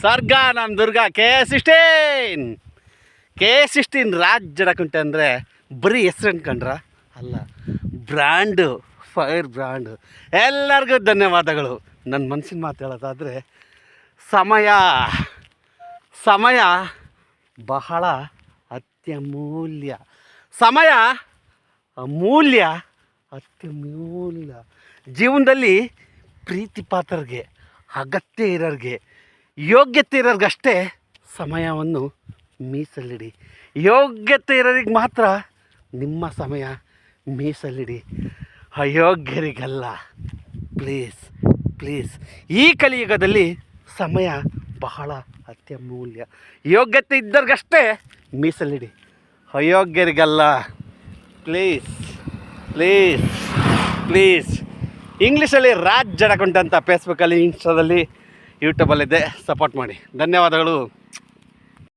ಸ್ವರ್ಗ ನಮ್ಮ ದುರ್ಗ ಕೆ16 ರಾಜ್ ಜಡಕುಂಟೆ ಅಂದರೆ ಬರೀ ಹೆಸ್ರು ಅನ್ಕೊಂಡ್ರ ಅಲ್ಲ, ಬ್ರ್ಯಾಂಡು, ಫೈರ್ ಬ್ರ್ಯಾಂಡು. ಎಲ್ಲರಿಗೂ ಧನ್ಯವಾದಗಳು. ನನ್ನ ಮನಸ್ಸಿನ ಮಾತು ಹೇಳೋದಾದರೆ ಸಮಯ ಬಹಳ ಅತ್ಯಮೂಲ್ಯ. ಸಮಯ ಅಮೂಲ್ಯ, ಅತ್ಯಮೂಲ್ಯ. ಜೀವನದಲ್ಲಿ ಪ್ರೀತಿ ಪಾತ್ರರಿಗೆ, ಅಗತ್ಯ ಇರೋರಿಗೆ, ಯೋಗ್ಯತೆ ಇರೋರಿಗಷ್ಟೇ ಸಮಯವನ್ನು ಮೀಸಲಿಡಿ. ಯೋಗ್ಯತೆ ಇರೋರಿಗೆ ಮಾತ್ರ ನಿಮ್ಮ ಸಮಯ ಮೀಸಲಿಡಿ, ಅಯೋಗ್ಯರಿಗಲ್ಲ. ಪ್ಲೀಸ್ ಈ ಕಲಿಯುಗದಲ್ಲಿ ಸಮಯ ಬಹಳ ಅತ್ಯಮೂಲ್ಯ. ಯೋಗ್ಯತೆ ಇದ್ದವ್ರಿಗಷ್ಟೇ ಮೀಸಲಿಡಿ, ಅಯೋಗ್ಯರಿಗಲ್ಲ. ಪ್ಲೀಸ್ ಇಂಗ್ಲೀಷಲ್ಲಿ ರಾಜ್ ಜಡಕುಂಟೆ ಅಂತ ಫೇಸ್ಬುಕ್ಕಲ್ಲಿ, ಇನ್ಸ್ಟಾದಲ್ಲಿ, ಯೂಟ್ಯೂಬಲ್ಲಿದೆ. ಸಪೋರ್ಟ್ ಮಾಡಿ. ಧನ್ಯವಾದಗಳು.